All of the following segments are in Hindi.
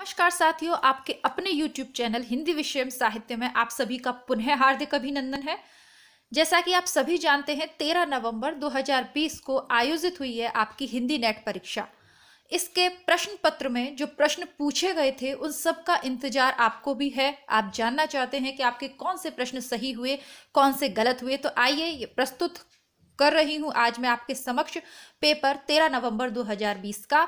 नमस्कार साथियों, आपके अपने YouTube चैनल हिंदी विषय साहित्य में आप सभी का पुनः हार्दिक अभिनंदन है। जैसा कि आप सभी जानते हैं, 13 नवंबर 2020 को आयोजित हुई है आपकी हिंदी नेट परीक्षा। इसके प्रश्न पत्र में जो प्रश्न पूछे गए थे उन सब का इंतजार आपको भी है। आप जानना चाहते हैं कि आपके कौन से प्रश्न सही हुए, कौन से गलत हुए। तो आइए ये प्रस्तुत कर रही हूं आज मैं आपके समक्ष पेपर 13 नवंबर 2020 का।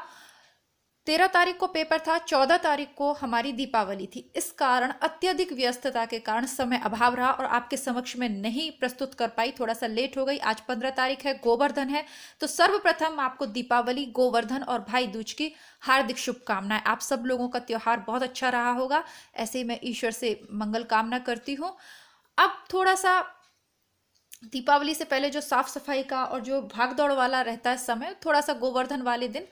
13 तारीख को पेपर था, 14 तारीख को हमारी दीपावली थी। इस कारण अत्यधिक व्यस्तता के कारण समय अभाव रहा और आपके समक्ष में नहीं प्रस्तुत कर पाई, थोड़ा सा लेट हो गई। आज 15 तारीख है, गोवर्धन है, तो सर्वप्रथम आपको दीपावली, गोवर्धन और भाई दूज की हार्दिक शुभकामनाएं। आप सब लोगों का त्योहार बहुत अच्छा रहा होगा, ऐसे ही मैं ईश्वर से मंगल कामना करती हूँ। अब थोड़ा सा दीपावली से पहले जो साफ सफाई का और जो भाग दौड़ वाला रहता है समय, थोड़ा सा गोवर्धन वाले दिन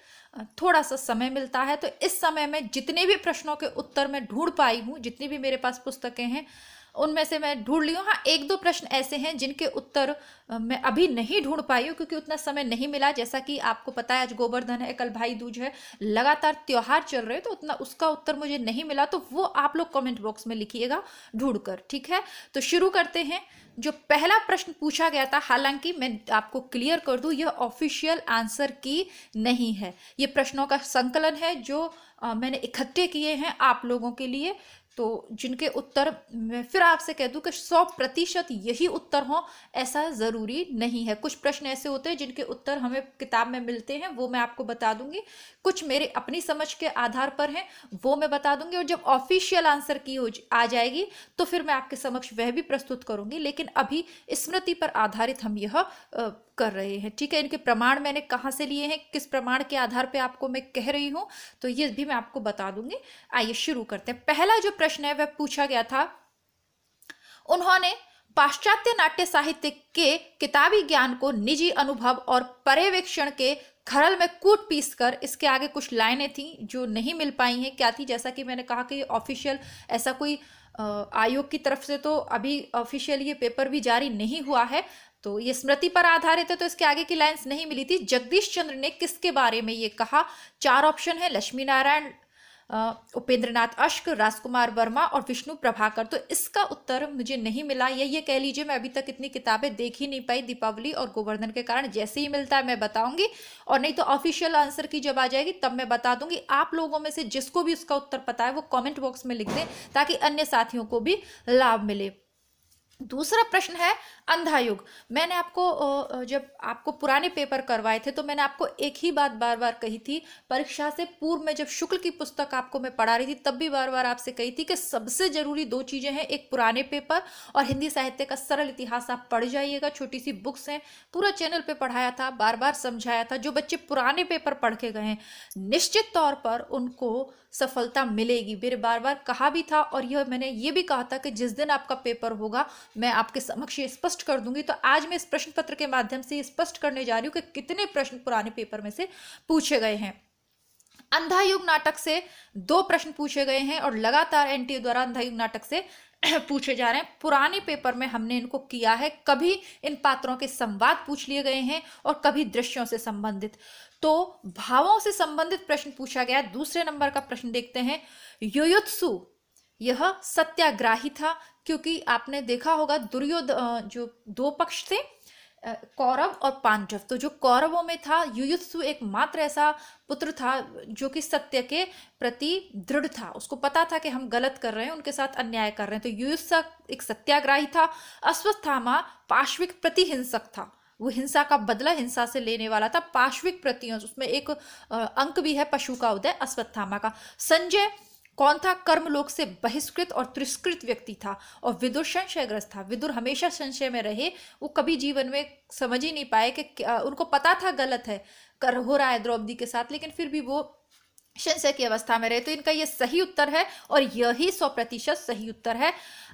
थोड़ा सा समय मिलता है। तो इस समय में जितने भी प्रश्नों के उत्तर मैं ढूंढ पाई हूँ, जितनी भी मेरे पास पुस्तकें हैं उनमें से मैं ढूंढ ली हूँ। हाँ, एक दो प्रश्न ऐसे हैं जिनके उत्तर मैं अभी नहीं ढूंढ पाई हूँ क्योंकि उतना समय नहीं मिला। जैसा कि आपको पता है आज गोवर्धन है, कल भाई दूज है, लगातार त्योहार चल रहे हैं, तो उतना उसका उत्तर मुझे नहीं मिला। तो वो आप लोग कमेंट बॉक्स में लिखिएगा ढूंढ कर, ठीक है। तो शुरू करते हैं। जो पहला प्रश्न पूछा गया था, हालांकि मैं आपको क्लियर कर दूं, यह ऑफिशियल आंसर की नहीं है। ये प्रश्नों का संकलन है जो मैंने इकट्ठे किए हैं आप लोगों के लिए। तो जिनके उत्तर मैं फिर आपसे कह दूं कि 100% यही उत्तर हो ऐसा ज़रूरी नहीं है। कुछ प्रश्न ऐसे होते हैं जिनके उत्तर हमें किताब में मिलते हैं, वो मैं आपको बता दूंगी। कुछ मेरे अपनी समझ के आधार पर हैं, वो मैं बता दूंगी। और जब ऑफिशियल आंसर की आ जाएगी तो फिर मैं आपके समक्ष वह भी प्रस्तुत करूंगी। लेकिन अभी स्मृति पर आधारित हम यह कर रहे हैं, ठीक है। इनके प्रमाण मैंने कहाँ से लिए हैं, किस प्रमाण के आधार पे आपको मैं कह रही हूँ, तो ये भी मैं आपको बता दूंगी। आइए शुरू करते हैं। पहला जो प्रश्न है वह पूछा गया था, उन्होंने पाश्चात्य नाट्य साहित्य के किताबी ज्ञान को निजी अनुभव और पर्यवेक्षण के खरल में कूट पीस कर, इसके आगे कुछ लाइनें थी जो नहीं मिल पाई हैं। क्या थी? जैसा कि मैंने कहा कि ऑफिशियल ऐसा कोई आयोग की तरफ से तो अभी ऑफिशियल ये पेपर भी जारी नहीं हुआ है, तो ये स्मृति पर आधारित है, तो इसके आगे की लाइंस नहीं मिली थी। जगदीश चंद्र ने किसके बारे में ये कहा? 4 ऑप्शन है, लक्ष्मी नारायण, उपेंद्रनाथ अश्क, राजकुमार वर्मा और विष्णु प्रभाकर। तो इसका उत्तर मुझे नहीं मिला, ये कह लीजिए मैं अभी तक इतनी किताबें देख ही नहीं पाई दीपावली और गोवर्धन के कारण। जैसे ही मिलता है मैं बताऊंगी, और नहीं तो ऑफिशियल आंसर की जब आ जाएगी तब मैं बता दूंगी। आप लोगों में से जिसको भी उसका उत्तर पता है वो कमेंट बॉक्स में लिख दें ताकि अन्य साथियों को भी लाभ मिले। दूसरा प्रश्न है अंधा युग। मैंने आपको जब आपको पुराने पेपर करवाए थे तो मैंने आपको एक ही बात बार बार कही थी। परीक्षा से पूर्व में जब शुक्ल की पुस्तक आपको मैं पढ़ा रही थी तब भी बार बार आपसे कही थी कि सबसे जरूरी 2 चीजें हैं, एक पुराने पेपर और हिंदी साहित्य का सरल इतिहास आप पढ़ जाइएगा। छोटी सी बुक्स हैं, पूरा चैनल पे पढ़ाया था, बार बार समझाया था। जो बच्चे पुराने पेपर पढ़ के गए हैं निश्चित तौर पर उनको सफलता मिलेगी, मेरे बार बार कहा भी था। और यह मैंने ये भी कहा था कि जिस दिन आपका पेपर होगा मैं आपके समक्ष ये स्पष्ट कर दूंगी। तो आज मैं इस प्रश्न पत्र के माध्यम से स्पष्ट करने जा रही हूं कि कितने प्रश्न पुराने पेपर में से पूछे गए हैं। अंधा युग नाटक से 2 प्रश्न पूछे गए हैं और लगातार एनटीए द्वारा अंधा युग नाटक से पूछे जा रहे हैं। पुराने पेपर में हमने इनको किया है, कभी इन पात्रों के संवाद पूछ लिए गए हैं और कभी दृश्यों से संबंधित। तो भावों से संबंधित प्रश्न पूछा गया। दूसरे नंबर का प्रश्न देखते हैं। युयुत्सु यह सत्याग्राही था, क्योंकि आपने देखा होगा दुर्योधन जो 2 पक्ष थे, कौरव और पांडव। तो जो कौरवों में था युयुत्सु एकमात्र ऐसा पुत्र था जो कि सत्य के प्रति दृढ़ था, उसको पता था कि हम गलत कर रहे हैं, उनके साथ अन्याय कर रहे हैं। तो युयुत्सा एक सत्याग्राही था। अश्वत्थामा पाश्विक प्रतिहिंसक था, वो हिंसा का बदला हिंसा से लेने वाला था। पाश्विक प्रतियों उसमें एक अंक भी है, पशु का उदय अश्वत्थामा का। संजय कौन था? कर्मलोक से बहिष्कृत और तिरस्कृत व्यक्ति था। और विदुर संशयग्रस्त था। विदुर हमेशा संशय में रहे, वो कभी जीवन में समझ ही नहीं पाए कि उनको पता था गलत है कर हो रहा है द्रौपदी के साथ, लेकिन फिर भी वो संशय की अवस्था में रहे। तो इनका ये सही उत्तर है और यही 100% सही उत्तर है।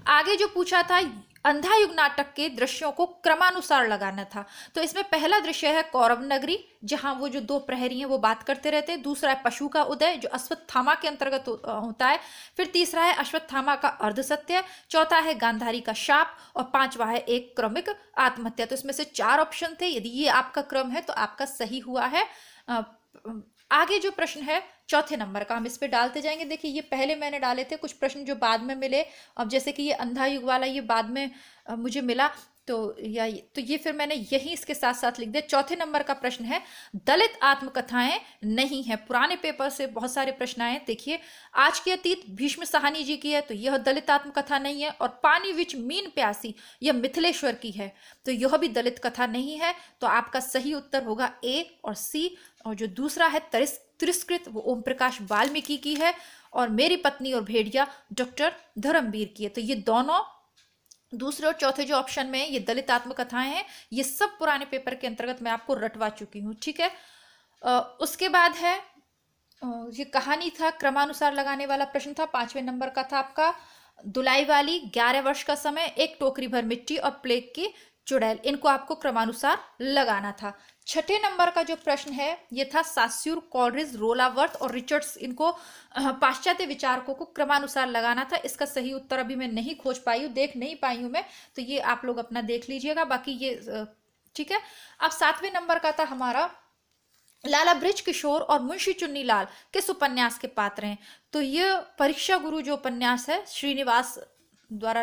आगे जो पूछा था, अंधा युग नाटक के दृश्यों को क्रमानुसार लगाना था। तो इसमें पहला दृश्य है कौरव नगरी, जहां वो जो 2 प्रहरी हैं वो बात करते रहते हैं। दूसरा है पशु का उदय जो अश्वत्थामा के अंतर्गत होता है। फिर तीसरा है अश्वत्थामा का अर्धसत्य। चौथा है गांधारी का शाप और 5वां है एक क्रमिक आत्महत्या। तो इसमें से 4 ऑप्शन थे, यदि ये आपका क्रम है तो आपका सही हुआ है आगे जो प्रश्न है चौथे नंबर का, हम इस पे डालते जाएंगे। देखिए ये पहले मैंने डाले थे कुछ प्रश्न जो बाद में मिले, अब जैसे कि ये अंधा युग वाला ये बाद में मुझे मिला, तो ये फिर मैंने यही इसके साथ साथ लिख दिया। चौथे नंबर का प्रश्न है दलित आत्मकथाएं नहीं है। पुराने पेपर से बहुत सारे प्रश्न आए। देखिए आज की अतीत भीष्म साहनी जी की है, तो यह दलित आत्मकथा नहीं है। और पानी विच मीन प्यासी यह मिथिलेश्वर की है, तो यह भी दलित कथा नहीं है। तो आपका सही उत्तर होगा ए और सी। और जो दूसरा है तिरस्कृत, वो ओम प्रकाश वाल्मीकि की है। और मेरी पत्नी और भेड़िया डॉक्टर धर्मवीर की है। तो ये दोनों दूसरे और चौथे जो ऑप्शन में ये दलित आत्मकथाएं हैं, ये सब पुराने पेपर के अंतर्गत मैं आपको रटवा चुकी हूँ, ठीक है। उसके बाद है ये कहानी था, क्रमानुसार लगाने वाला प्रश्न था। 5वें नंबर का था आपका दुलाई वाली, 11 वर्ष का समय, एक टोकरी भर मिट्टी और प्लेग की चुड़ैल, इनको आपको क्रमानुसार लगाना था। 6ठे नंबर का जो प्रश्न है ये था सास्यूर, कॉलरिज, रोलावर्थ और रिचर्ड्स, इनको पाश्चात्य विचारकों को क्रमानुसार लगाना था। इसका सही उत्तर अभी मैं नहीं खोज पाई हूँ, देख नहीं पाई हूँ मैं, तो ये आप लोग अपना देख लीजिएगा, बाकी ये ठीक है। अब 7वें नंबर का था हमारा लाला ब्रिज किशोर और मुंशी चुन्नीलाल किस उपन्यास के पात्र हैं। तो ये परीक्षा गुरु जो उपन्यास है श्रीनिवास द्वारा,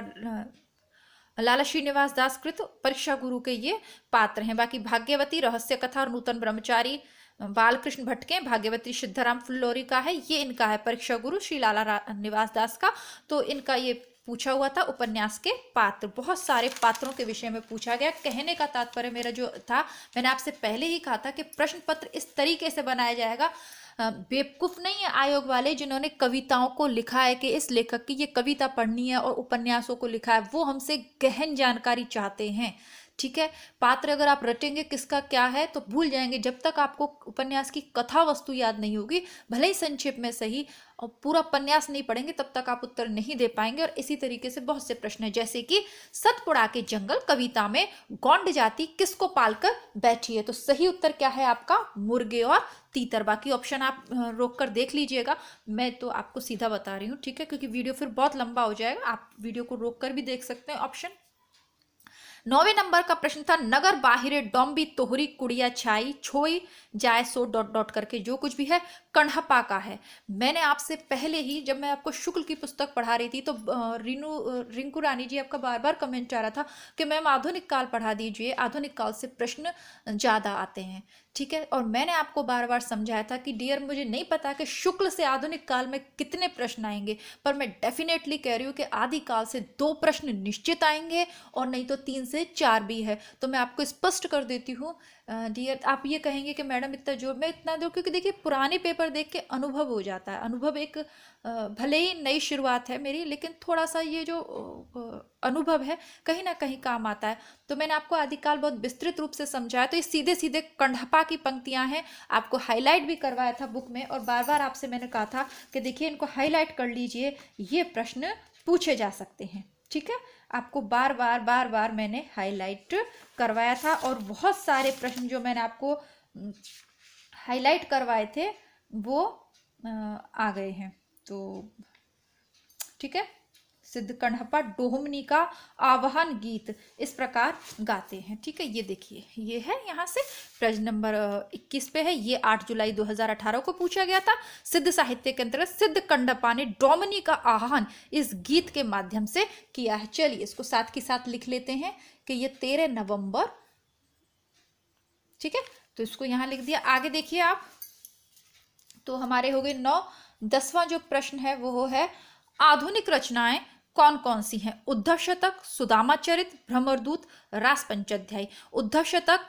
लाला श्रीनिवास दास कृत परीक्षा गुरु के ये पात्र हैं। बाकी भाग्यवती, रहस्य कथा और नूतन ब्रह्मचारी बालकृष्ण भट्ट के, भाग्यवती सिद्धाराम फुल्लोरी का है, ये इनका है परीक्षा गुरु श्री लाला निवास दास का। तो इनका ये पूछा हुआ था उपन्यास के पात्र, बहुत सारे पात्रों के विषय में पूछा गया। कहने का तात्पर्य मेरा जो था, मैंने आपसे पहले ही कहा था कि प्रश्न पत्र इस तरीके से बनाया जाएगा, बेवकूफ़ नहीं है आयोग वाले जिन्होंने कविताओं को लिखा है कि इस लेखक की ये कविता पढ़नी है और उपन्यासों को लिखा है, वो हमसे गहन जानकारी चाहते हैं, ठीक है। पात्र अगर आप रटेंगे किसका क्या है तो भूल जाएंगे। जब तक आपको उपन्यास की कथा वस्तु याद नहीं होगी, भले ही संक्षेप में सही, और पूरा उपन्यास नहीं पढ़ेंगे तब तक आप उत्तर नहीं दे पाएंगे। और इसी तरीके से बहुत से प्रश्न हैं, जैसे कि सतपुड़ा के जंगल कविता में गौंड जाति किसको पालकर बैठी है। तो सही उत्तर क्या है आपका, मुर्गे और तीतर। बाकी ऑप्शन आप रोक कर देख लीजिएगा, मैं तो आपको सीधा बता रही हूँ, ठीक है, क्योंकि वीडियो फिर बहुत लंबा हो जाएगा। आप वीडियो को रोक कर भी देख सकते हैं ऑप्शन। 9वें नंबर का प्रश्न था नगर बाहिरे डोंबी तोहरी कुड़िया छाई छोई जाए सो डॉट डॉट करके, जो कुछ भी है कण्हपा का है। मैंने आपसे पहले ही जब मैं आपको शुक्ल की पुस्तक पढ़ा रही थी तो रिंकू रानी जी आपका बार बार कमेंट आ रहा था कि मैम आधुनिक काल पढ़ा दीजिए, आधुनिक काल से प्रश्न ज़्यादा आते हैं, ठीक है। और मैंने आपको बार बार समझाया था कि डियर मुझे नहीं पता कि शुक्ल से आधुनिक काल में कितने प्रश्न आएंगे, पर मैं डेफिनेटली कह रही हूँ कि आदि काल से 2 प्रश्न निश्चित आएंगे और नहीं तो 3 से 4 भी है। तो मैं आपको स्पष्ट कर देती हूँ डियर, आप ये कहेंगे कि मैडम इतना जोर, मैं इतना जोर, क्योंकि देखिए पुराने पेपर देख के अनुभव हो जाता है। अनुभव एक भले ही नई शुरुआत है मेरी, लेकिन थोड़ा सा ये जो अनुभव है कहीं ना कहीं काम आता है। तो मैंने आपको आदिकाल बहुत विस्तृत रूप से समझाया। तो ये सीधे सीधे कण्हपा की पंक्तियां हैं, आपको हाईलाइट भी करवाया था बुक में, और बार बार आपसे मैंने कहा था कि देखिए इनको हाईलाइट कर लीजिए, ये प्रश्न पूछे जा सकते हैं, ठीक है। आपको बार बार मैंने हाईलाइट करवाया था, और बहुत सारे प्रश्न जो मैंने आपको हाईलाइट करवाए थे वो आ गए हैं। तो ठीक है, सिद्ध कण्हपा डोहमनी का आवाहन गीत इस प्रकार गाते हैं, ठीक है। ये देखिए ये है, यहाँ से प्रश्न नंबर 21 पे है, ये 8 जुलाई 2018 को पूछा गया था। सिद्ध साहित्य के अंतर्गत सिद्ध कण्हपा ने डोमनी का आह्वान इस गीत के माध्यम से किया है। चलिए इसको साथ के साथ लिख लेते हैं कि ये 13 नवंबर, ठीक है, तो इसको यहाँ लिख दिया। आगे देखिए आप, तो हमारे हो गए 9। 10वां जो प्रश्न है वो है आधुनिक रचनाएं कौन कौन सी हैं। उद्धव शतक, सुदामा चरित, भ्रमरदूत, रास पंचाध्यायी। उद्धव शतक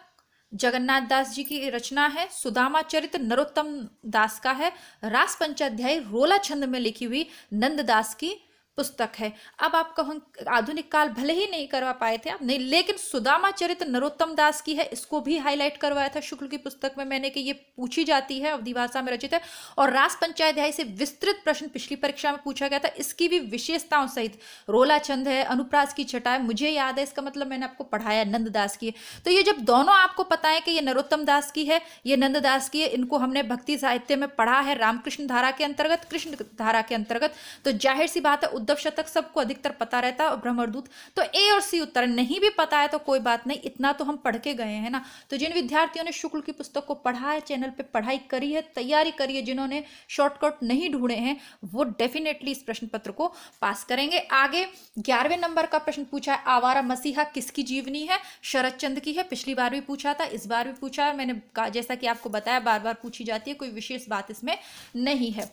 जगन्नाथ दास जी की रचना है, सुदामा चरित नरोत्तम दास का है, रास पंचाध्यायी रोला छंद में लिखी हुई नंद दास की पुस्तक है। अब आप कहो आधुनिक काल भले ही नहीं करवा पाए थे आप नहीं, लेकिन सुदामा चरित नरोत्तम दास की है, इसको भी हाईलाइट करवाया था शुक्ल की पुस्तक में मैंने कि ये पूछी जाती है, अवधि भाषा में रचित है। और रास पंचाध्यायी से विस्तृत प्रश्न पिछली परीक्षा में पूछा गया था, इसकी भी विशेषताओं सहित रोला छंद है, अनुप्रास की छटा है, मुझे याद है, इसका मतलब मैंने आपको पढ़ाया नंद दास की है। तो ये जब दोनों आपको पता है कि ये नरोत्तम दास की है, ये नंद दास की है, इनको हमने भक्ति साहित्य में पढ़ा है रामकृष्ण धारा के अंतर्गत, कृष्ण धारा के अंतर्गत, तो जाहिर सी बात है उद्धव शतक सबको अधिकतर पता रहता है और भ्रमरदूत। तो ए और सी उत्तर। नहीं भी पता है तो कोई बात नहीं, इतना तो हम पढ़ के गए हैं ना। तो जिन विद्यार्थियों ने शुक्ल की पुस्तक को पढ़ा है, चैनल पे पढ़ाई करी है, तैयारी करी है, जिन्होंने शॉर्टकट नहीं ढूंढे हैं, वो डेफिनेटली इस प्रश्न पत्र को पास करेंगे। आगे 11वें नंबर का प्रश्न पूछा है, आवारा मसीहा किसकी जीवनी है? शरद चंद्र की है। पिछली बार भी पूछा था, इस बार भी पूछा है। मैंने कहा, जैसा कि आपको बताया, बार बार पूछी जाती है, कोई विशेष बात इसमें नहीं है।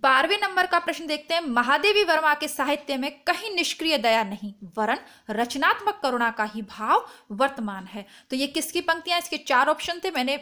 12वें नंबर का प्रश्न देखते हैं, महादेवी वर्मा के साहित्य में कहीं निष्क्रिय दया नहीं वरन रचनात्मक करुणा का ही भाव वर्तमान है। तो ये किसकी पंक्तियां? इसके 4 ऑप्शन थे, मैंने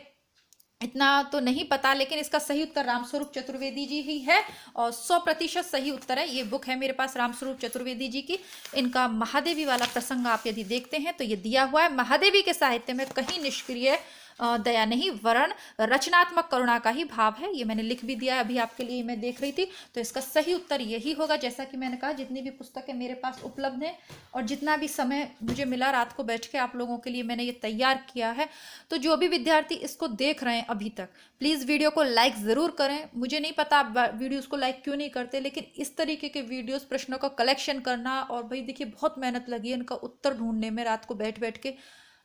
इतना तो नहीं पता, लेकिन इसका सही उत्तर रामस्वरूप चतुर्वेदी जी ही है और 100% सही उत्तर है। ये बुक है मेरे पास रामस्वरूप चतुर्वेदी जी की। इनका महादेवी वाला प्रसंग आप यदि देखते हैं तो ये दिया हुआ है, महादेवी के साहित्य में कहीं निष्क्रिय दया नहीं वरण रचनात्मक करुणा का ही भाव है। ये मैंने लिख भी दिया है, अभी आपके लिए मैं देख रही थी। तो इसका सही उत्तर यही होगा। जैसा कि मैंने कहा, जितनी भी पुस्तकें मेरे पास उपलब्ध हैं और जितना भी समय मुझे मिला रात को बैठ के आप लोगों के लिए मैंने ये तैयार किया है। तो जो भी विद्यार्थी इसको देख रहे हैं अभी तक, प्लीज़ वीडियो को लाइक ज़रूर करें। मुझे नहीं पता आप वीडियोज़ को लाइक क्यों नहीं करते, लेकिन इस तरीके के वीडियोज़, प्रश्नों का कलेक्शन करना, और भाई देखिए बहुत मेहनत लगी है इनका उत्तर ढूंढने में रात को बैठ बैठ के।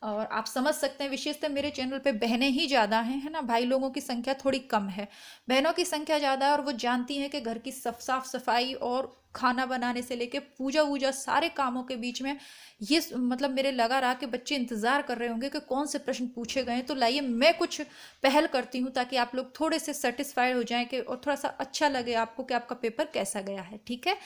और आप समझ सकते हैं, विशेषतः मेरे चैनल पे बहनें ही ज़्यादा हैं, है ना, भाई लोगों की संख्या थोड़ी कम है। बहनों की संख्या ज़्यादा है और वो जानती हैं कि घर की साफ सफाई और खाना बनाने से लेके पूजा वूजा सारे कामों के बीच में ये मतलब मेरे लगा रहा कि बच्चे इंतज़ार कर रहे होंगे कि कौन से प्रश्न पूछे गए। तो लाइए मैं कुछ पहल करती हूँ ताकि आप लोग थोड़े से सेटिस्फाइड हो जाएं कि और थोड़ा सा अच्छा लगे आपको कि आपका पेपर कैसा गया है। ठीक है,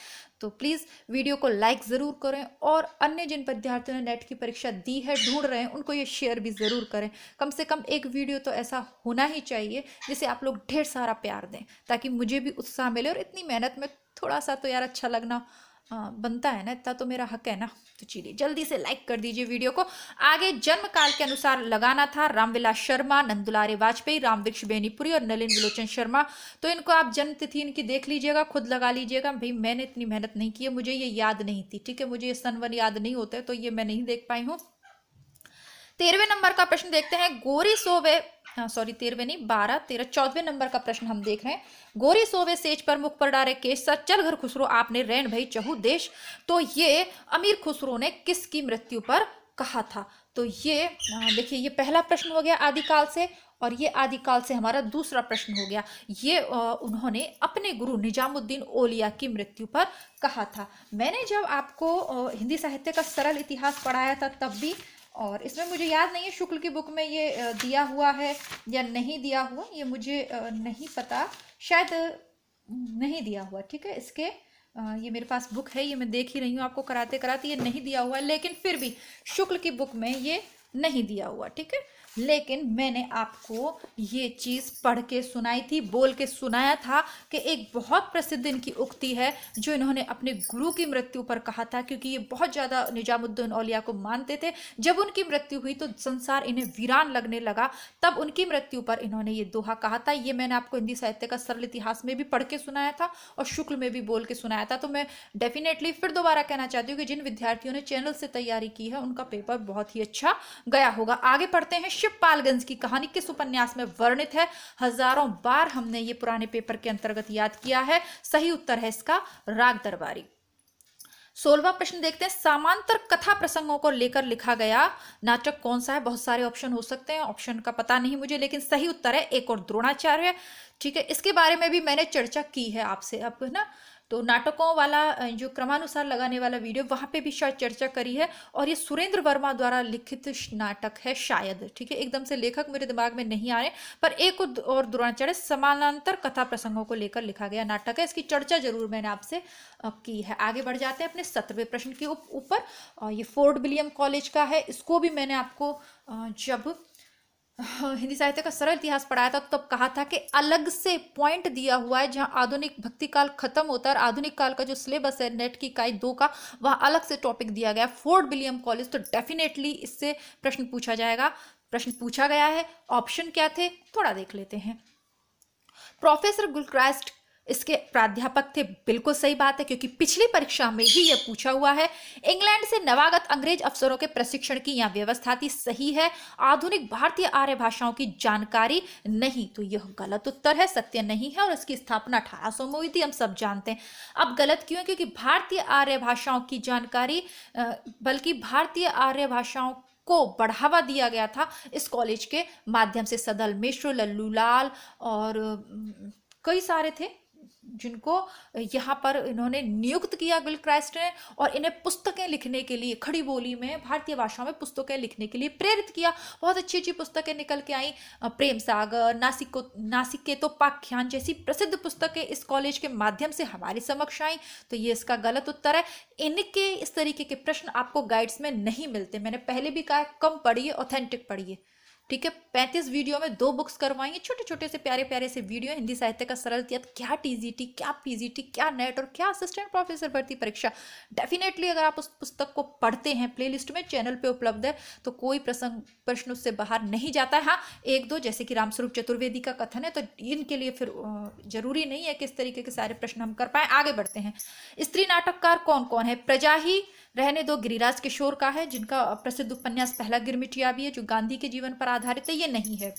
तो प्लीज़ वीडियो को लाइक ज़रूर करें और अन्य जिन विद्यार्थियों ने नेट की परीक्षा दी है, ढूंढ रहे हैं, उनको ये शेयर भी ज़रूर करें। कम से कम एक वीडियो तो ऐसा होना ही चाहिए जिसे आप लोग ढेर सारा प्यार दें, ताकि मुझे भी उत्साह मिले और इतनी मेहनत में थोड़ा सा तो यार अच्छा लगना बनता है ना, इतना तो मेरा हक है ना। तो चलिए जल्दी से लाइक कर दीजिए वीडियो को। आगे जन्म काल के अनुसार लगाना था रामविलास शर्मा, नंदुलारे वाजपेयी, रामवृक्ष बेनीपुरी और नलिन विलोचन शर्मा। तो इनको आप जन्म तिथि इनकी देख लीजिएगा, खुद लगा लीजिएगा। भाई मैंने इतनी मेहनत नहीं की है, मुझे ये याद नहीं थी। ठीक है, मुझे ये सनवन याद नहीं होता है, तो ये मैं नहीं देख पाई हूँ। 13वें नंबर का प्रश्न देखते हैं, गोरी सोवे, सॉरी 13वें नहीं, 12, 13, 14वें नंबर का प्रश्न हम देख रहे हैं। गोरी सोवे सेज पर मुख पर डारे केश सर, चल घर खुसरो आपने रैन भई चहु देश। तो ये अमीर खुसरो ने किसकी मृत्यु पर कहा था? तो ये देखिए, ये पहला प्रश्न हो गया आदिकाल से, और ये आदिकाल से हमारा दूसरा प्रश्न हो गया। ये उन्होंने अपने गुरु निजामुद्दीन औलिया की मृत्यु पर कहा था। मैंने जब आपको हिंदी साहित्य का सरल इतिहास पढ़ाया था तब भी, और इसमें मुझे याद नहीं है शुक्ल की बुक में ये दिया हुआ है या नहीं दिया हुआ, ये मुझे नहीं पता, शायद नहीं दिया हुआ। ठीक है, इसके ये मेरे पास बुक है, ये मैं देख ही रही हूँ आपको कराते कराते, ये नहीं दिया हुआ है, लेकिन फिर भी शुक्ल की बुक में ये नहीं दिया हुआ। ठीक है, लेकिन मैंने आपको ये चीज़ पढ़ के सुनाई थी, बोल के सुनाया था कि एक बहुत प्रसिद्ध इनकी उक्ति है जो इन्होंने अपने गुरु की मृत्यु पर कहा था, क्योंकि ये बहुत ज़्यादा निजामुद्दीन औलिया को मानते थे। जब उनकी मृत्यु हुई तो संसार इन्हें वीरान लगने लगा, तब उनकी मृत्यु पर इन्होंने ये दोहा कहा था। ये मैंने आपको हिंदी साहित्य का सरल इतिहास में भी पढ़ के सुनाया था और शुक्ल में भी बोल के सुनाया था। तो मैं डेफिनेटली फिर दोबारा कहना चाहती हूँ कि जिन विद्यार्थियों ने चैनल से तैयारी की है उनका पेपर बहुत ही अच्छा गया होगा। आगे पढ़ते हैं, शिवपालगंज की कहानी किस उपन्यास में वर्णित है? हजारों बार हमने ये पुराने पेपर के अंतर्गत याद किया है। सही उत्तर है इसका राग दरबारी। 16वां प्रश्न देखते हैं, समांतर कथा प्रसंगों को लेकर लिखा गया नाटक कौन सा है? बहुत सारे ऑप्शन हो सकते हैं, ऑप्शन का पता नहीं मुझे, लेकिन सही उत्तर है एक और द्रोणाचार्य। ठीक है, इसके बारे में भी मैंने चर्चा की है आपसे अब, है ना। तो नाटकों वाला जो क्रमानुसार लगाने वाला वीडियो, वहाँ पे भी शायद चर्चा करी है, और ये सुरेंद्र वर्मा द्वारा लिखित नाटक है शायद। ठीक है, एकदम से लेखक मेरे दिमाग में नहीं आ रहे, पर एक और द्रोणाचार्य समानांतर कथा प्रसंगों को लेकर लिखा गया नाटक है। इसकी चर्चा जरूर मैंने आपसे की है। आगे बढ़ जाते हैं अपने 17वें प्रश्न के ऊपर। ये फोर्ट विलियम कॉलेज का है। इसको भी मैंने आपको जब हिंदी साहित्य का सरल इतिहास पढ़ाया था तब कहा था कि अलग से पॉइंट दिया हुआ है, जहां आधुनिक भक्ति काल खत्म होता है और आधुनिक काल का जो सिलेबस है नेट की इकाई 2 का, वहां अलग से टॉपिक दिया गया फोर्ट विलियम कॉलेज। तो डेफिनेटली इससे प्रश्न पूछा जाएगा, प्रश्न पूछा गया है। ऑप्शन क्या थे थोड़ा देख लेते हैं। प्रोफेसर गिलक्रास्ट इसके प्राध्यापक थे, बिल्कुल सही बात है क्योंकि पिछली परीक्षा में ही यह पूछा हुआ है। इंग्लैंड से नवागत अंग्रेज अफसरों के प्रशिक्षण की यहाँ व्यवस्था थी, सही है। आधुनिक भारतीय आर्य भाषाओं की जानकारी नहीं, तो यह गलत उत्तर है, सत्य नहीं है। और इसकी स्थापना 1800 में हुई थी, हम सब जानते हैं। अब गलत क्यों है? क्योंकि भारतीय आर्य भाषाओं की जानकारी बल्कि भारतीय आर्य भाषाओं को बढ़ावा दिया गया था इस कॉलेज के माध्यम से। सदल मिश्र, लल्लूलाल और कई सारे थे जिनको यहाँ पर इन्होंने नियुक्त किया गिलक्राइस्ट ने, और इन्हें पुस्तकें लिखने के लिए, खड़ी बोली में भारतीय भाषा में पुस्तकें लिखने के लिए प्रेरित किया। बहुत अच्छी अच्छी पुस्तकें निकल के आई, प्रेम सागर, नासिकेतोपाख्यान जैसी प्रसिद्ध पुस्तकें इस कॉलेज के माध्यम से हमारे समक्ष आई। तो ये इसका गलत उत्तर है। इनके इस तरीके के प्रश्न आपको गाइड्स में नहीं मिलते। मैंने पहले भी कहा, कम पढ़िए, ऑथेंटिक पढ़िए, ठीक है। 35 वीडियो में 2 बुक्स करवाएंगे, छोटे छोटे से प्यारे प्यारे से वीडियो, हिंदी साहित्य का सरल इतिहास, क्या टीजीटी, क्या पीजीटी, क्या नेट और क्या असिस्टेंट प्रोफेसर भर्ती परीक्षा। डेफिनेटली अगर आप उस पुस्तक को पढ़ते हैं, प्लेलिस्ट में चैनल पे उपलब्ध है, तो कोई प्रश्न उससे बाहर नहीं जाता है। हाँ, 1-2 जैसे कि रामस्वरूप चतुर्वेदी का कथन है, तो इनके लिए फिर जरूरी नहीं है कि इस तरीके के सारे प्रश्न हम कर पाए। आगे बढ़ते हैं। स्त्री नाटककार कौन कौन है? प्रजा ही रहने दो गिरिराज किशोर का है, जिनका प्रसिद्ध उपन्यास पहला गिरमिटिया भी है, जो गांधी के जीवन पर आधारित है। ये नहीं है।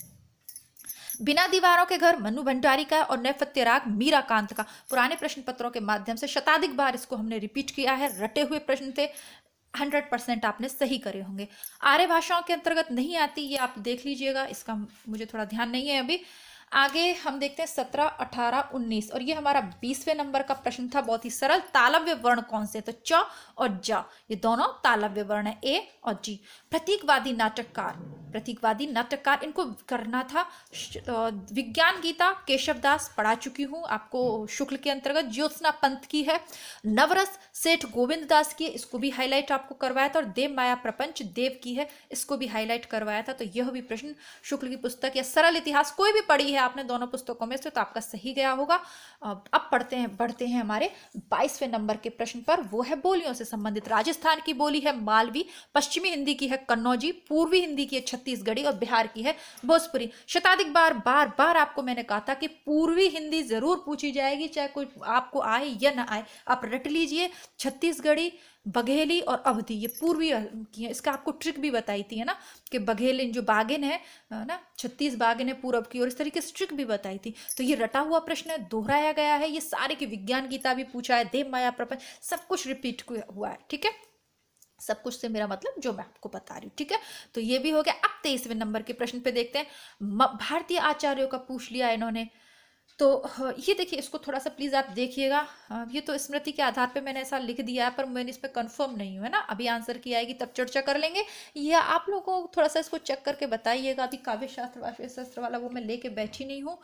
बिना दीवारों के घर मनु भंडारी का है, और नैफत्य राग मीरा कांत का। पुराने प्रश्न पत्रों के माध्यम से शताधिक बार इसको हमने रिपीट किया है, रटे हुए प्रश्न थे, 100% आपने सही करे होंगे। आर्य भाषाओं के अंतर्गत नहीं आती, ये आप देख लीजिएगा, इसका मुझे थोड़ा ध्यान नहीं है अभी। आगे हम देखते हैं 17, 18, 19, और ये हमारा 20वें नंबर का प्रश्न था, बहुत ही सरल। तालव्य वर्ण कौन से? तो च और ज, ये दोनों तालव्य वर्ण है, ए और जी। प्रतीकवादी नाटककार इनको करना था। विज्ञान गीता केशवदास पढ़ा चुकी हूँ आपको, शुक्ल के अंतर्गत। ज्योत्सना पंत की है। नवरस सेठ गोविंद दास की है, इसको भी हाईलाइट आपको करवाया था। और देव माया प्रपंच देव की है, इसको भी हाईलाइट करवाया था। तो यह भी प्रश्न शुक्ल की पुस्तक या सरल इतिहास कोई भी पढ़ी है आपने दोनों पुस्तकों में से, तो आपका सही गया होगा। अब बढ़ते हैं हमारे 22वें नंबर के प्रश्न पर। वो है बोलियों से संबंधित। राजस्थान की बोली है मालवी, पश्चिमी हिंदी की है कन्नौजी, पूर्वी हिंदी की है छत्तीसगढ़ी, और बिहार की है भोजपुरी। शताधिक बार आपको मैंने कहा था कि पूर्वी हिंदी जरूर पूछी जाएगी, चाहे कोई आपको आए या ना आए, आप रट लीजिए। छत्तीसगढ़ी, बघेली और अवधी, ये पूर्वी की है। इसका आपको ट्रिक भी बताई थी, है ना, कि बघेली जो बागिन है ना, 36 बागिन है पूरब की, और इस तरीके से ट्रिक भी बताई थी। तो ये रटा हुआ प्रश्न है, दोहराया गया है। ये सारे की विज्ञान गीता भी पूछा है, देव माया प्रपंच, सब कुछ रिपीट हुआ है, ठीक है। सब कुछ से मेरा मतलब जो मैं आपको बता रही हूँ, ठीक है। तो ये भी हो गया। अब 23वें नंबर के प्रश्न पे देखते हैं। भारतीय आचार्यों का पूछ लिया इन्होंने। तो ये देखिए, इसको थोड़ा सा प्लीज़ आप देखिएगा। ये तो स्मृति के आधार पे मैंने ऐसा लिख दिया है, पर मैंने इस पर कंफर्म नहीं हूँ, है ना। अभी आंसर की आएगी तब चर्चा कर लेंगे, या आप लोगों को थोड़ा सा इसको चेक करके बताइएगा। अभी काव्य शास्त्र वाला वो मैं लेके बैठी नहीं हूँ,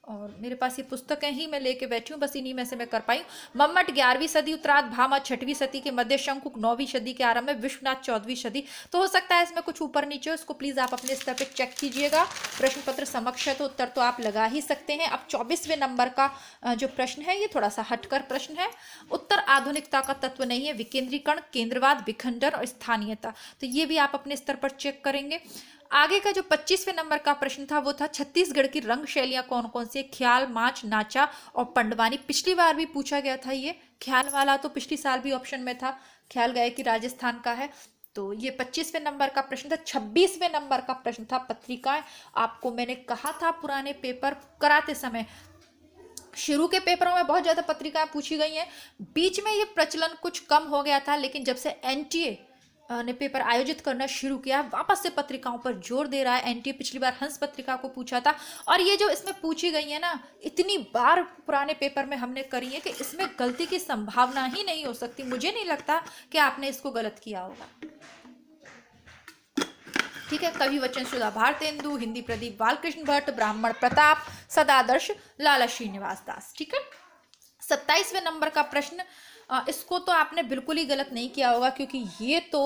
और मेरे पास ये पुस्तकें ही मैं लेके बैठी हूँ, बस इन्हीं में से मैं कर पाई हूँ। मम्मट 11वीं सदी, उत्तरार्ध भामा 6वीं सदी के मध्य, शंकुक 9वीं सदी के आरंभ में, विश्वनाथ 14वीं सदी। तो हो सकता है इसमें कुछ ऊपर नीचे हो, इसको प्लीज आप अपने स्तर पे चेक कीजिएगा। प्रश्न पत्र समक्ष है तो उत्तर तो आप लगा ही सकते हैं। अब 24वें नंबर का जो प्रश्न है, ये थोड़ा सा हटकर प्रश्न है। उत्तर आधुनिकता का तत्व नहीं है, विकेंद्रीकरण, केंद्रवाद, विखंडन और स्थानीयता। तो ये भी आप अपने स्तर पर चेक करेंगे। आगे का जो 25वें नंबर का प्रश्न था, वो था छत्तीसगढ़ की रंग शैलियां कौन कौन सी है? ख्याल, माच, नाचा और पंडवानी। पिछली बार भी पूछा गया था ये ख्याल वाला, तो पिछली साल भी ऑप्शन में था। ख्याल गायकी राजस्थान का है। तो ये 25वें नंबर का प्रश्न था। 26वें नंबर का प्रश्न था पत्रिकाएं। आपको मैंने कहा था पुराने पेपर कराते समय, शुरू के पेपरों में बहुत ज्यादा पत्रिकाएं पूछी गई हैं। बीच में ये प्रचलन कुछ कम हो गया था, लेकिन जब से एनटीए ने पेपर आयोजित करना शुरू किया, वापस से पत्रिकाओं पर जोर दे रहा है। एनटीए पिछली बार हंस पत्रिका को पूछा था, और ये जो इसमें पूछी गई है ना, इतनी बार पुराने पेपर में हमने करी है कि इसमें गलती की संभावना ही नहीं हो सकती। मुझे नहीं लगता कि आपने इसको गलत किया होगा, ठीक है। कवि वचन सुधा भारतेंदु, हिंदी प्रदीप बालकृष्ण भट्ट, ब्राह्मण प्रताप, सदादर्श लाला श्रीनिवास दास, ठीक है। 27वें नंबर का प्रश्न, इसको तो आपने बिल्कुल ही गलत नहीं किया होगा, क्योंकि ये तो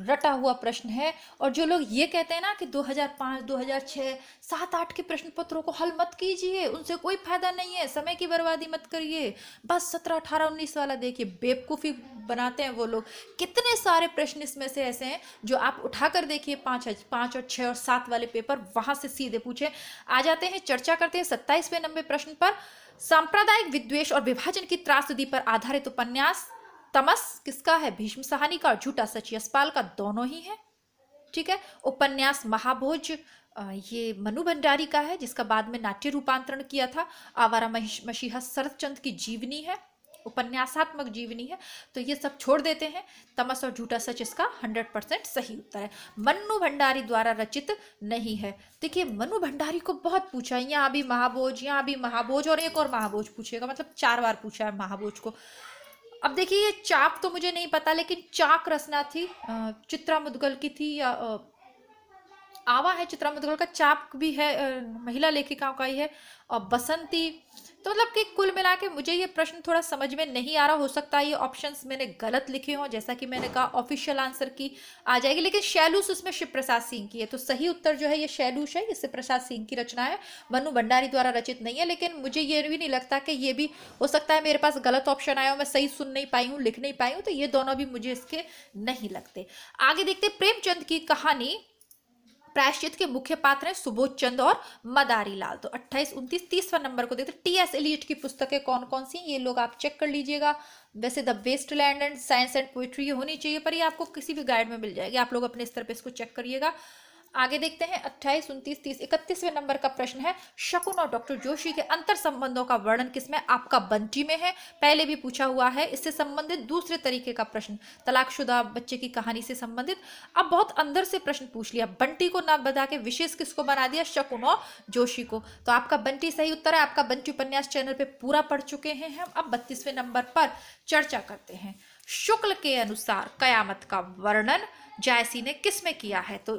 रटा हुआ प्रश्न है। और जो लोग ये कहते हैं ना कि 2005, 2006, 7, 8 के प्रश्न पत्रों को हल मत कीजिए, उनसे कोई फायदा नहीं है, समय की बर्बादी मत करिए, बस 17, 18, 19 वाला देखिए, बेवकूफ़ी बनाते हैं वो लोग। कितने सारे प्रश्न इसमें से ऐसे हैं जो आप उठाकर देखिए, 5 और 6 और 7 वाले पेपर, वहां से सीधे पूछे। आ जाते हैं, चर्चा करते हैं 27वें नंबर प्रश्न पर। सांप्रदायिक विद्वेष और विभाजन की त्रासदी पर आधारित उपन्यास तमस किसका है? भीष्म साहनी का। और झूठा सच यशपाल का, दोनों ही है। ठीक है। उपन्यास महाभोज, ये मनु भंडारी का है, जिसका बाद में नाट्य रूपांतरण किया था। आवारा मसीहा शरदचंद्र की जीवनी है, उपन्यासात्मक जीवनी है। तो ये सब छोड़ देते हैं। तमस और झूठा सच इसका 100% सही उत्तर है। मन्नू भंडारी द्वारा रचित नहीं है। देखिए, मनु भंडारी को बहुत पूछा है, यहाँ भी महाभोज, यहाँ भी महाभोज, और एक और महाभोज पूछेगा, मतलब 4 बार पूछा है महाभोज को। अब देखिए, ये चाक तो मुझे नहीं पता, लेकिन चाक रचना थी चित्रा मुदगल की थी, या आवा है चित्रा मुदगल का, चाक भी है महिला लेखिकाओं का ही है, और बसंती। तो मतलब कि कुल मिला के मुझे ये प्रश्न थोड़ा समझ में नहीं आ रहा। हो सकता है ये ऑप्शंस मैंने गलत लिखे हों, जैसा कि मैंने कहा ऑफिशियल आंसर की आ जाएगी, लेकिन शैलूस उसमें शिव प्रसाद सिंह की है, तो सही उत्तर जो है ये शैलूस है, ये शिव प्रसाद सिंह की रचना है, मनु भंडारी द्वारा रचित नहीं है। लेकिन मुझे ये भी नहीं लगता कि ये भी हो सकता है मेरे पास गलत ऑप्शन आया हो, मैं सही सुन नहीं पाई हूँ, लिख नहीं पाई हूँ, तो ये दोनों भी मुझे इसके नहीं लगते। आगे देखते, प्रेमचंद की कहानी प्रायश्चित के मुख्य पात्र हैं सुबोध चंद और मदारी लाल। तो 28, 29, 30वां नंबर को देखते हैं। टी.एस. एलियट की पुस्तकें कौन कौन सी, ये लोग आप चेक कर लीजिएगा। वैसे the wasteland and science and poetry ये होनी चाहिए, पर ये आपको किसी भी गाइड में मिल जाएगी, आप लोग अपने स्तर पे इसको चेक करिएगा। आगे देखते हैं 28, 29, 30, 31वें नंबर का प्रश्न है, शकुन और डॉक्टर जोशी के अंतर संबंधों का वर्णन किसमें? आपका बंटी में है, पहले भी पूछा हुआ है। इससे संबंधित दूसरे तरीके का प्रश्न, तलाकशुदा बच्चे की कहानी से संबंधित। अब बहुत अंदर से प्रश्न पूछ लिया, बंटी को ना बता के विशेष किसको बना दिया? शकुन और जोशी को। तो आपका बंटी सही उत्तर है। आपका बंटी उपन्यास चैनल पे पूरा पढ़ चुके हैं हम। अब 32वें नंबर पर चर्चा करते हैं। शुक्ल के अनुसार कयामत का वर्णन जायसी ने किस में किया है? तो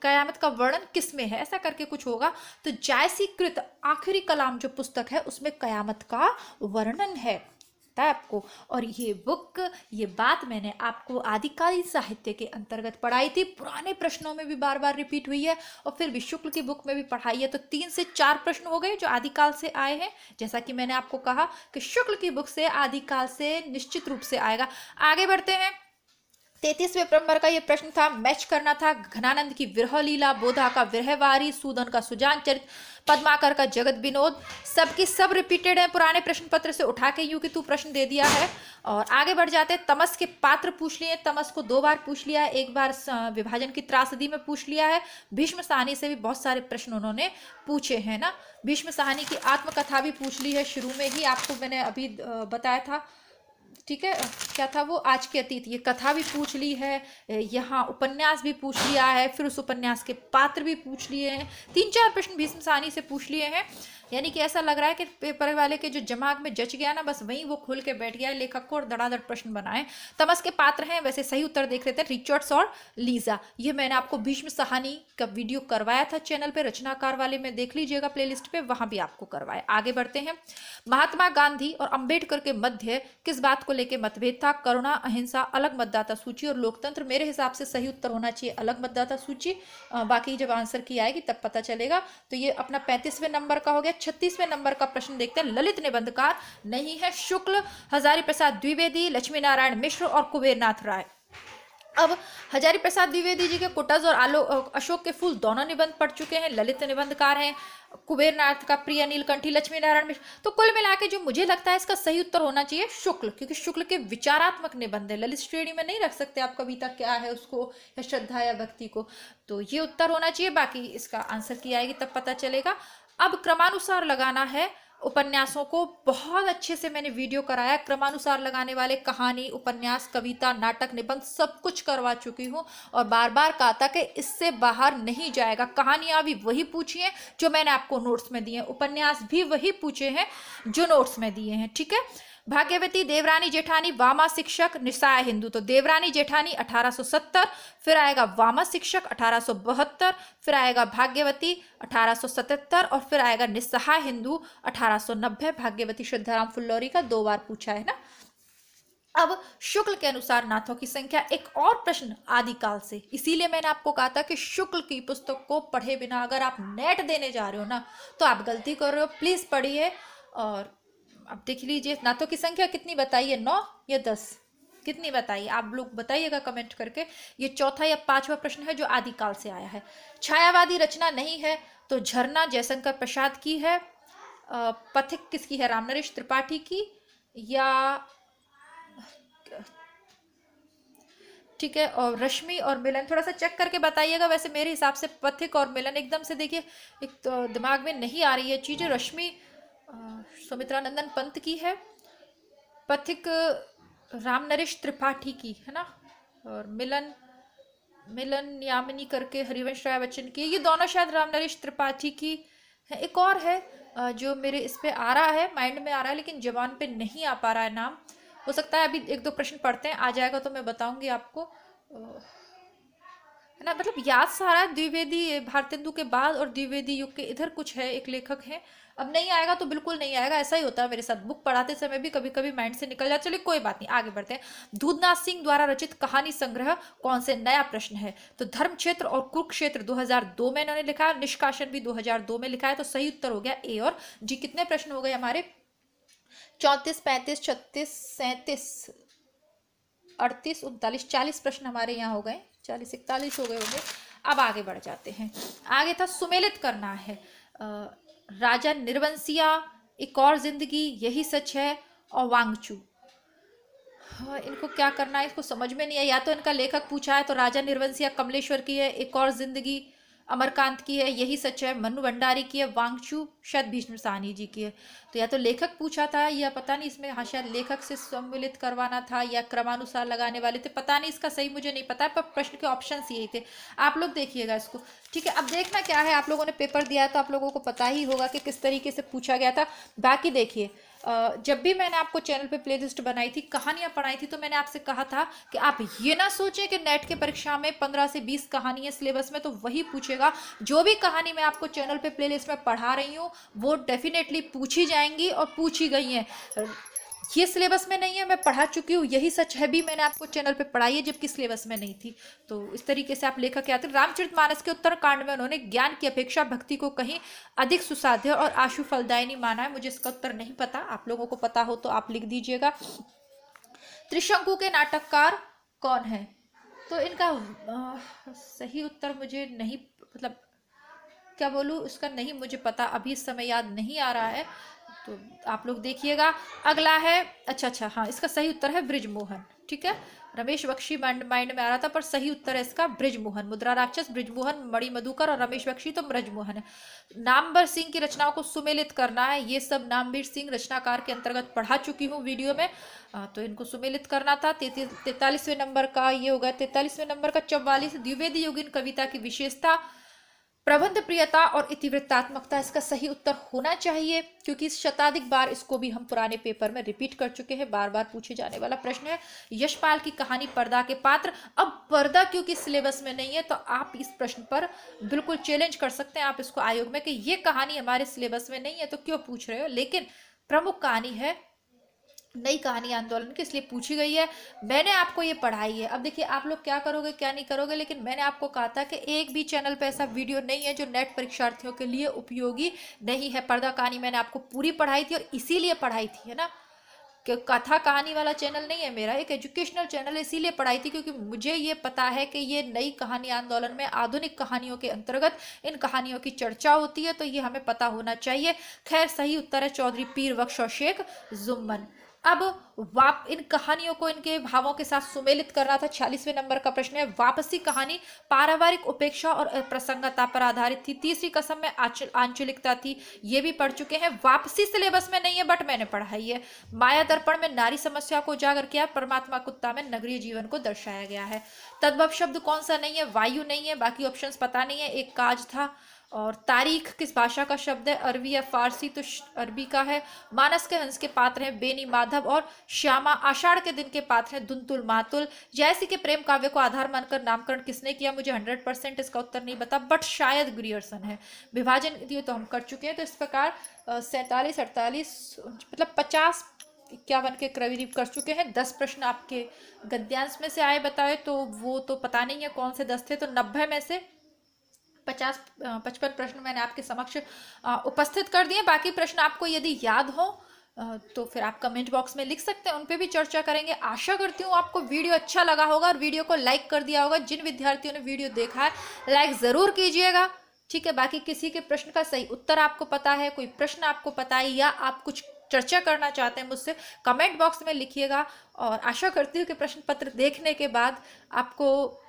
कयामत का वर्णन किस में है, ऐसा करके कुछ होगा। तो जायसी कृत आखिरी कलाम जो पुस्तक है उसमें कयामत का वर्णन है, पता है आपको। और ये बुक, ये बात मैंने आपको आदिकालीन साहित्य के अंतर्गत पढ़ाई थी, पुराने प्रश्नों में भी बार बार रिपीट हुई है, और फिर भी शुक्ल की बुक में भी पढ़ाई है। तो 3 से 4 प्रश्न हो गए जो आदिकाल से आए हैं, जैसा कि मैंने आपको कहा कि शुक्ल की बुक से आदिकाल से निश्चित रूप से आएगा। आगे बढ़ते हैं। 33वें नंबर का ये प्रश्न था, मैच करना था। घनानंद की विरह लीला, बोधा का विरहवारी, सूदन का सुजान चरित, पद्माकर का जगत विनोद, सबकी सब रिपीटेड है पुराने प्रश्न पत्र से उठा के, यूं कि तू प्रश्न दे दिया है। और आगे बढ़ जाते हैं। तमस के पात्र पूछ लिए, तमस को 2 बार पूछ लिया है, 1 बार विभाजन की त्रासदी में पूछ लिया है। भीष्म साहनी से भी बहुत सारे प्रश्न उन्होंने पूछे हैं ना। भीष्म साहनी की आत्मकथा भी पूछ ली है, शुरू में ही आपको मैंने अभी बताया था। ठीक है, क्या था वो, आज के अतीत, ये कथा भी पूछ ली है, यहाँ उपन्यास भी पूछ लिया है, फिर उस उपन्यास के पात्र भी पूछ लिए हैं। 3-4 प्रश्न भीष्म साहनी से पूछ लिए हैं। यानी कि ऐसा लग रहा है कि पेपर वाले के जो दिमाग में जच गया ना, बस वहीं वो खुल के बैठ गया है, लेखक को, और धड़ाधड़ प्रश्न बनाए। तमस के पात्र हैं, वैसे सही उत्तर देख रहे थे, रिचर्ड्स और लीजा। ये मैंने आपको भीष्म साहनी का वीडियो करवाया था चैनल पे, रचनाकार वाले में देख लीजिएगा प्लेलिस्ट पे, वहां भी आपको करवाया। आगे बढ़ते हैं। महात्मा गांधी और अंबेडकर के मध्य किस बात को लेकर मतभेद था? करुणा, अहिंसा, अलग मतदाता सूची और लोकतंत्र। मेरे हिसाब से सही उत्तर होना चाहिए अलग मतदाता सूची, बाकी जब आंसर की आएगी तब पता चलेगा। तो ये अपना 35वें नंबर का हो गया। 36वें नंबर का प्रश्न देखते हैं। ललित निबंधकार नहीं है, शुक्ल, हजारी प्रसाद द्विवेदी, लक्ष्मी नारायण मिश्र और कुबेरनाथ राय। अब हजारी प्रसाद द्विवेदी जी के कुटज और अशोक के फूल दोनों निबंध पढ़ चुके हैं, ललित निबंधकार हैं। कुबेरनाथ का प्रिय नीलकंठी, लक्ष्मी नारायण मिश्र। तो कुल मिला के जो मुझे लगता है इसका सही उत्तर होना चाहिए शुक्ल, क्योंकि शुक्ल के विचारात्मक निबंध है, ललित श्रेणी में नहीं रख सकते आप कविता क्या है उसको, या श्रद्धा या भक्ति को। तो ये उत्तर होना चाहिए, बाकी इसका आंसर की आएगी तब पता चलेगा। अब क्रमानुसार लगाना है उपन्यासों को, बहुत अच्छे से मैंने वीडियो कराया, क्रमानुसार लगाने वाले कहानी, उपन्यास, कविता, नाटक, निबंध सब कुछ करवा चुकी हूँ, और बार बार कहा था कि इससे बाहर नहीं जाएगा। कहानियाँ भी वही पूछी हैं जो मैंने आपको नोट्स में दिए हैं, उपन्यास भी वही पूछे हैं जो नोट्स में दिए हैं। ठीक है। भाग्यवती, देवरानी जेठानी, वामा शिक्षक, निसाय हिंदू। तो देवरानी जेठानी 1870, फिर आएगा वामा शिक्षक 1872, फिर आएगा भाग्यवती 1877, और फिर आएगा निस्सहाय हिंदू 1890। भाग्यवती श्रद्धाराम फुल्लौरी का 2 बार पूछा है ना। अब शुक्ल के अनुसार नाथों की संख्या, एक और प्रश्न आदिकाल से, इसीलिए मैंने आपको कहा था कि शुक्ल की पुस्तक को पढ़े बिना अगर आप नेट देने जा रहे हो ना तो आप गलती कर रहे हो। प्लीज पढ़िए। और अब देख लीजिए नाथों की संख्या कितनी बताइए, 9 या 10, कितनी बताइए आप लोग बताइएगा कमेंट करके। ये चौथा या पांचवा प्रश्न है जो आदिकाल से आया है। छायावादी रचना नहीं है तो झरना जयशंकर प्रसाद की है, पथिक किसकी है, रामनरेश त्रिपाठी की, या ठीक है, और रश्मि और मिलन थोड़ा सा चेक करके बताइएगा। वैसे मेरे हिसाब से पथिक और मिलन एकदम से देखिए एक तो दिमाग में नहीं आ रही है चीजें। रश्मि सुमित्रा नंदन पंत की है, पथिक रामनरेश त्रिपाठी की है ना, और मिलन मिलन यामिनी करके हरिवंश राय बच्चन की, ये दोनों शायद रामनरेश त्रिपाठी की है। एक और है जो मेरे इस पे आ रहा है, माइंड में आ रहा है लेकिन जबान पे नहीं आ पा रहा है नाम। हो सकता है अभी एक दो प्रश्न पढ़ते हैं, आ जाएगा तो मैं बताऊंगी आपको, है ना। मतलब याद सारा द्विवेदी भारतेंदु के बाद और द्विवेदी युग के इधर कुछ है, एक लेखक है। अब नहीं आएगा तो बिल्कुल नहीं आएगा, ऐसा ही होता है मेरे साथ, बुक पढ़ाते समय भी कभी कभी माइंड से निकल जाता। चलिए कोई बात नहीं, आगे बढ़ते हैं। दूधनाथ सिंह द्वारा रचित कहानी संग्रह कौन से, नया प्रश्न है। तो धर्म क्षेत्र और कुरुक्षेत्र 2002 में इन्होंने लिखा है, निष्कासन भी 2002 में लिखा है। तो सही उत्तर हो गया ए और जी। कितने प्रश्न हो गए हमारे, 34, 35, 36, 37, 38, 39, 40 प्रश्न हमारे यहाँ हो गए, 40, 41 हो गए होंगे। अब आगे बढ़ जाते हैं। आगे था सुमेलित करना है, राजा निर्वंशिया, एक और जिंदगी, यही सच है, और वांगचू। इनको क्या करना है, इसको समझ में नहीं है। या तो इनका लेखक पूछा है तो राजा निर्वंशिया कमलेश्वर की है, एक और जिंदगी अमरकांत की है, यही सच है मनु भंडारी की है, वांगचू शायद भीष्म साहनी जी की है। तो या तो लेखक पूछा था या पता नहीं इसमें, हाँ शायद लेखक से सम्मिलित करवाना था या क्रमानुसार लगाने वाले थे, पता नहीं, इसका सही मुझे नहीं पता है, पर प्रश्न के ऑप्शंस यही थे। आप लोग देखिएगा इसको, ठीक है। अब देखना क्या है, आप लोगों ने पेपर दिया है तो आप लोगों को पता ही होगा कि किस तरीके से पूछा गया था। बाकी देखिए जब भी मैंने आपको चैनल पे प्लेलिस्ट बनाई थी, कहानियां पढ़ाई थी, तो मैंने आपसे कहा था कि आप ये ना सोचें कि नेट के परीक्षा में 15 से 20 कहानियां सिलेबस में तो वही पूछेगा। जो भी कहानी मैं आपको चैनल पे प्लेलिस्ट में पढ़ा रही हूँ वो डेफिनेटली पूछी जाएंगी और पूछी गई हैं। ये सिलेबस में नहीं है, मैं पढ़ा चुकी हूँ, यही सच है भी मैंने आपको चैनल पे पढ़ाई है जबकि सिलेबस में नहीं थी। तो इस तरीके से आप लेखक क्या थे। रामचरितमानस के उत्तर कांड में उन्होंने ज्ञान की अपेक्षा भक्ति को कहीं अधिक सुसाध्य और आशु फलदायिनी माना है। मुझे इसका उत्तर नहीं पता, आप लोगों को पता हो तो आप लिख दीजिएगा। त्रिशंकु के नाटककार कौन है, तो इनका सही उत्तर मुझे नहीं, मतलब क्या बोलूँ, इसका नहीं मुझे पता, अभी इस समय याद नहीं आ रहा है, तो आप लोग देखिएगा। अगला है, अच्छा हाँ, इसका सही उत्तर है ब्रिजमोहन, ठीक है। रमेश बख्शी माइंड में आ रहा था पर सही उत्तर है इसका ब्रिजमोहन। मुद्रा राक्षस ब्रिजमोहन, मणि मधुकर और रमेश बख्शी तो ब्रजमोहन है। नामवर सिंह की रचनाओं को सुमेलित करना है, ये सब नामवीर सिंह रचनाकार के अंतर्गत पढ़ा चुकी हूँ वीडियो में, तो इनको सुमेलित करना था। 43वें नंबर का ये होगा, 43वें नंबर का 44 द्विवेदी योगिन कविता की विशेषता, प्रबंध प्रियता और इतिवृत्तात्मकता इसका सही उत्तर होना चाहिए, क्योंकि शताधिक बार इसको भी हम पुराने पेपर में रिपीट कर चुके हैं, बार बार पूछे जाने वाला प्रश्न है। यशपाल की कहानी पर्दा के पात्र, अब पर्दा क्योंकि सिलेबस में नहीं है तो आप इस प्रश्न पर बिल्कुल चैलेंज कर सकते हैं आप इसको आयोग में कि ये कहानी हमारे सिलेबस में नहीं है तो क्यों पूछ रहे हो, लेकिन प्रमुख कहानी है नई कहानी आंदोलन की, इसलिए पूछी गई है। मैंने आपको ये पढ़ाई है। अब देखिए आप लोग क्या करोगे क्या नहीं करोगे, लेकिन मैंने आपको कहा था कि एक भी चैनल पे ऐसा वीडियो नहीं है जो नेट परीक्षार्थियों के लिए उपयोगी नहीं है। पर्दा कहानी मैंने आपको पूरी पढ़ाई थी और इसीलिए पढ़ाई थी, है ना, कि कथा कहानी वाला चैनल नहीं है मेरा, एक एजुकेशनल चैनल है, इसीलिए पढ़ाई थी क्योंकि मुझे ये पता है कि ये नई कहानी आंदोलन में आधुनिक कहानियों के अंतर्गत इन कहानियों की चर्चा होती है, तो ये हमें पता होना चाहिए। खैर सही उत्तर है चौधरी पीर बख्श और शेख जुम्मन। अब इन कहानियों को इनके भावों के साथ सुमेलित करना था। 46वें नंबर का प्रश्न है, वापसी कहानी पारिवारिक उपेक्षा और प्रसंगता पर आधारित थी। तीसरी कसम में आंचलिकता थी, ये भी पढ़ चुके हैं। वापसी सिलेबस में नहीं है बट मैंने पढ़ाई है। माया दर्पण में नारी समस्या को उजागर किया, परमात्मा कुत्ता में नगरीय जीवन को दर्शाया गया है। तद्भव शब्द कौन सा नहीं है, वायु नहीं है, बाकी ऑप्शंस पता नहीं है, एक काज था। और तारीख किस भाषा का शब्द है, अरबी या फारसी, तो अरबी का है। मानस के हंस के पात्र हैं बेनी माधव और श्यामा। आषाढ़ के दिन के पात्र हैं दुंतुल मातुल। जयसी के प्रेम काव्य को आधार मानकर नामकरण किसने किया, मुझे 100% इसका उत्तर नहीं पता बट शायद ग्रियर्सन है। विभाजन ये तो हम कर चुके हैं। तो इस प्रकार 47, 48 मतलब 50 51 के करीब कर चुके हैं। 10 प्रश्न आपके गद्यांश में से आए बताए, तो वो तो पता नहीं है कौन से 10 थे। तो 90 में से 55 प्रश्न मैंने आपके समक्ष उपस्थित कर दिए। बाकी प्रश्न आपको यदि याद हो तो फिर आप कमेंट बॉक्स में लिख सकते हैं, उन पे भी चर्चा करेंगे। आशा करती हूँ आपको वीडियो अच्छा लगा होगा और वीडियो को लाइक कर दिया होगा। जिन विद्यार्थियों ने वीडियो देखा है लाइक ज़रूर कीजिएगा, ठीक है। बाकी किसी के प्रश्न का सही उत्तर आपको पता है, कोई प्रश्न आपको पता है, या आप कुछ चर्चा करना चाहते हैं मुझसे, कमेंट बॉक्स में लिखिएगा। और आशा करती हूँ कि प्रश्न पत्र देखने के बाद आपको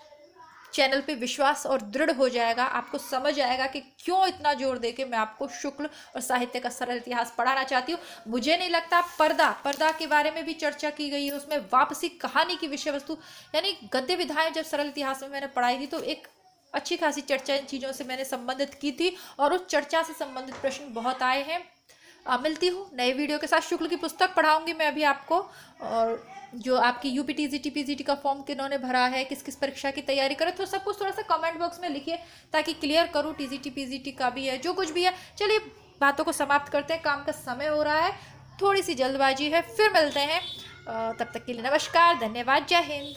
चैनल पे विश्वास और दृढ़ हो जाएगा, आपको समझ आएगा कि क्यों इतना जोर देके मैं आपको शुक्ल और साहित्य का सरल इतिहास पढ़ाना चाहती हूँ। मुझे नहीं लगता पर्दा के बारे में भी चर्चा की गई है, उसमें वापसी कहानी की विषय वस्तु यानी गद्य विधाएं जब सरल इतिहास में मैंने पढ़ाई थी तो एक अच्छी खासी चर्चा इन चीज़ों से मैंने संबंधित की थी और उस चर्चा से संबंधित प्रश्न बहुत आए हैं। मिलती हूँ नए वीडियो के साथ। शुक्ल की पुस्तक पढ़ाऊंगी मैं अभी आपको, और जो आपकी यूपी टीजीटी पीजीटी का फॉर्म किन्होंने भरा है, किस किस परीक्षा की तैयारी करें, तो सब कुछ थोड़ा सा कमेंट बॉक्स में लिखिए ताकि क्लियर करूँ। टीजीटी पीजीटी का भी है, जो कुछ भी है। चलिए बातों को समाप्त करते हैं, काम का समय हो रहा है, थोड़ी सी जल्दबाजी है। फिर मिलते हैं, तब तक के लिए नमस्कार, धन्यवाद, जय हिंद।